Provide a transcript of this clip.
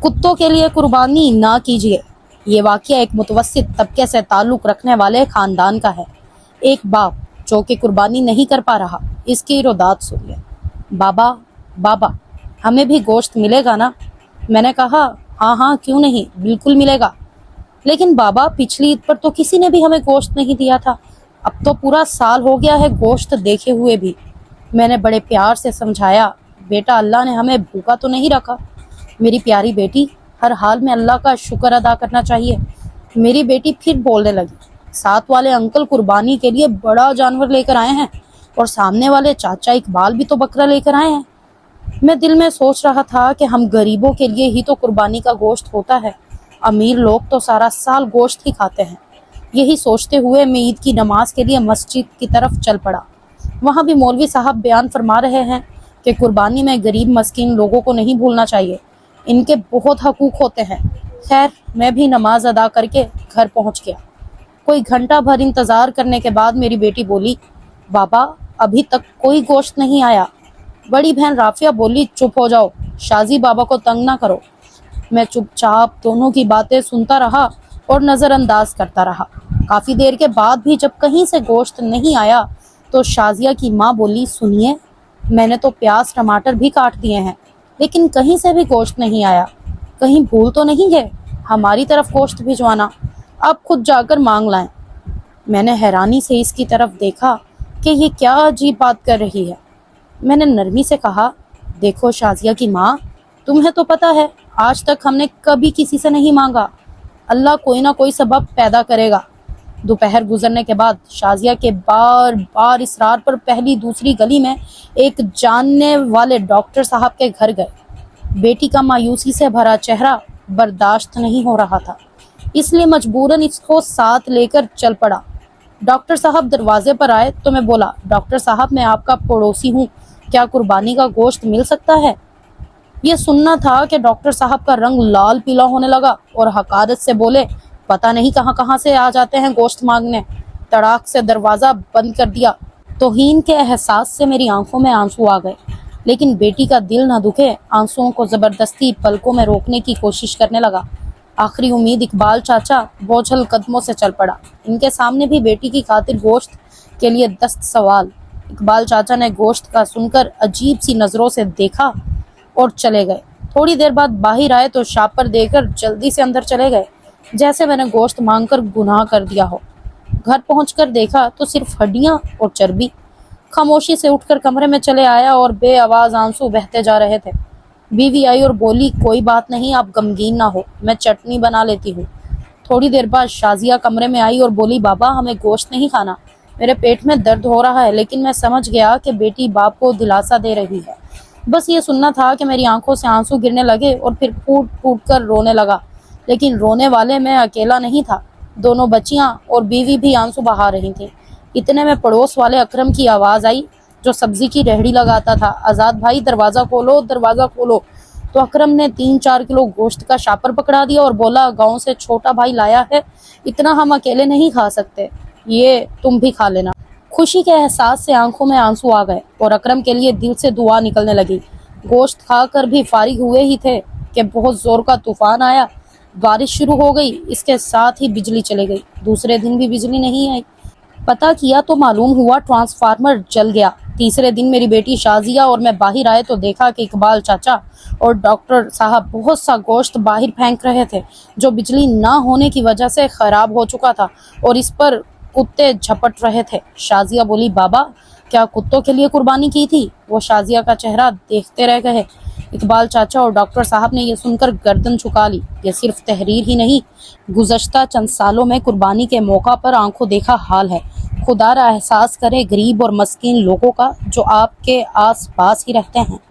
کتوں کے لیے قربانی نہ کیجیے۔ یہ واقعہ ایک متوسط طبقے سے تعلق رکھنے والے خاندان کا ہے۔ ایک باپ جو کہ قربانی نہیں کر پا رہا، اس کی ردات سنیے۔ بابا ہمیں بھی گوشت ملے گا نا؟ میں نے کہا ہاں کیوں نہیں، بالکل ملے گا۔ لیکن بابا پچھلی عید پر تو کسی نے بھی ہمیں گوشت نہیں دیا تھا، اب تو پورا سال ہو گیا ہے گوشت دیکھے ہوئے بھی۔ میں نے بڑے پیار سے سمجھایا، بیٹا اللہ نے ہمیں بھوکا تو نہیں رکھا۔ میری پیاری بیٹی، ہر حال میں اللہ کا شکر ادا کرنا چاہیے۔ میری بیٹی پھر بولنے لگی، ساتھ والے انکل قربانی کے لیے بڑا جانور لے کر آئے ہیں اور سامنے والے چاچا اقبال بھی تو بکرا لے کر آئے ہیں۔ میں دل میں سوچ رہا تھا کہ ہم غریبوں کے لیے ہی تو قربانی کا گوشت ہوتا ہے، امیر لوگ تو سارا سال گوشت ہی کھاتے ہیں۔ یہی سوچتے ہوئے میں عید کی نماز کے لیے مسجد کی طرف چل پڑا۔ وہاں بھی مولوی صاحب بیان فرما رہے ہیں کہ قربانی میں غریب مسکین لوگوں کو نہیں بھولنا چاہیے، ان کے بہت حقوق ہوتے ہیں۔ خیر میں بھی نماز ادا کر کے گھر پہنچ گیا۔ کوئی گھنٹہ بھر انتظار کرنے کے بعد میری بیٹی بولی، بابا ابھی تک کوئی گوشت نہیں آیا۔ بڑی بہن رافیہ بولی، چپ ہو جاؤ، شازی بابا کو تنگ نہ کرو۔ میں چپ چاپ دونوں کی باتیں سنتا رہا اور نظر انداز کرتا رہا۔ کافی دیر کے بعد بھی جب کہیں سے گوشت نہیں آیا تو شازیہ کی ماں بولی، سنیے، میں نے تو پیاز ٹماٹر بھی کاٹ دیے ہیں لیکن کہیں سے بھی گوشت نہیں آیا، کہیں بھول تو نہیں گئے ہماری طرف گوشت بھجوانا، آپ خود جا کر مانگ لائیں۔ میں نے حیرانی سے اس کی طرف دیکھا کہ یہ کیا عجیب بات کر رہی ہے۔ میں نے نرمی سے کہا، دیکھو شازیہ کی ماں، تمہیں تو پتہ ہے آج تک ہم نے کبھی کسی سے نہیں مانگا، اللہ کوئی نہ کوئی سبب پیدا کرے گا۔ دوپہر گزرنے کے بعد شازیہ کے بار بار اصرار پر پہلی دوسری گلی میں ایک جاننے والے ڈاکٹر صاحب کے گھر گئے۔ بیٹی کا مایوسی سے بھرا چہرہ برداشت نہیں ہو رہا تھا، اس لیے مجبوراً اس کو ساتھ لے کر چل پڑا۔ ڈاکٹر صاحب دروازے پر آئے تو میں بولا، ڈاکٹر صاحب میں آپ کا پڑوسی ہوں، کیا قربانی کا گوشت مل سکتا ہے؟ یہ سننا تھا کہ ڈاکٹر صاحب کا رنگ لال پیلا ہونے لگا اور حقارت سے بولے، پتہ نہیں کہاں سے آ جاتے ہیں گوشت مانگنے۔ تڑاک سے دروازہ بند کر دیا۔ توہین کے احساس سے میری آنکھوں میں آنسو آ گئے، لیکن بیٹی کا دل نہ دکھے، آنسوؤں کو زبردستی پلکوں میں روکنے کی کوشش کرنے لگا۔ آخری امید اقبال چاچا بوجھل قدموں سے چل پڑا۔ ان کے سامنے بھی بیٹی کی خاطر گوشت کے لیے دست سوال۔ اقبال چاچا نے گوشت کا سن کر عجیب سی نظروں سے دیکھا اور چلے گئے۔ تھوڑی دیر بعد باہر آئے تو شاپر دے کر جلدی سے اندر چلے گئے، جیسے میں نے گوشت مانگ کر گناہ کر دیا ہو۔ گھر پہنچ کر دیکھا تو صرف ہڈیاں اور چربی۔ خاموشی سے اٹھ کر کمرے میں چلے آیا اور بے آواز آنسو بہتے جا رہے تھے۔ بیوی آئی اور بولی، کوئی بات نہیں، آپ غمگین نہ ہو، میں چٹنی بنا لیتی ہوں۔ تھوڑی دیر بعد شازیہ کمرے میں آئی اور بولی، بابا ہمیں گوشت نہیں کھانا، میرے پیٹ میں درد ہو رہا ہے۔ لیکن میں سمجھ گیا کہ بیٹی باپ کو دلاسا دے رہی ہے۔ بس یہ سننا تھا کہ میری آنکھوں سے آنسو گرنے لگے اور پھر پھوٹ پھوٹ کر رونے لگا۔ لیکن رونے والے میں اکیلا نہیں تھا، دونوں بچیاں اور بیوی بھی آنسو بہا رہی تھیں۔ اتنے میں پڑوس والے اکرم کی آواز آئی جو سبزی کی ریہڑی لگاتا تھا، آزاد بھائی دروازہ کھولو، دروازہ کھولو۔ تو اکرم نے 3-4 کلو گوشت کا شاپر پکڑا دیا اور بولا، گاؤں سے چھوٹا بھائی لایا ہے، اتنا ہم اکیلے نہیں کھا سکتے، یہ تم بھی کھا لینا۔ خوشی کے احساس سے آنکھوں میں آنسو آ گئے اور اکرم کے لیے دل سے دعا نکلنے لگی۔ گوشت کھا کر بھی فارغ ہوئے ہی تھے کہ بہت زور کا طوفان آیا، بارش شروع ہو گئی، اس کے ساتھ ہی بجلی چلے گئی۔ دوسرے دن بھی بجلی نہیں آئی۔ پتہ کیا تو معلوم ہوا ٹرانسفارمر جل گیا۔ تیسرے دن میری بیٹی شازیہ اور میں باہر آئے تو دیکھا کہ اقبال چاچا اور ڈاکٹر صاحب بہت سا گوشت باہر پھینک رہے تھے جو بجلی نہ ہونے کی وجہ سے خراب ہو چکا تھا اور اس پر کتے جھپٹ رہے تھے۔ شازیہ بولی، بابا کیا کتوں کے لیے قربانی کی تھی؟ وہ شازیہ کا چہرہ دیکھتے رہ گئے۔ اقبال چاچا اور ڈاکٹر صاحب نے یہ سن کر گردن جھکا لی۔ یہ صرف تحریر ہی نہیں، گزشتہ چند سالوں میں قربانی کے موقع پر آنکھوں دیکھا حال ہے۔ خدا را احساس کرے غریب اور مسکین لوگوں کا جو آپ کے آس پاس ہی رہتے ہیں۔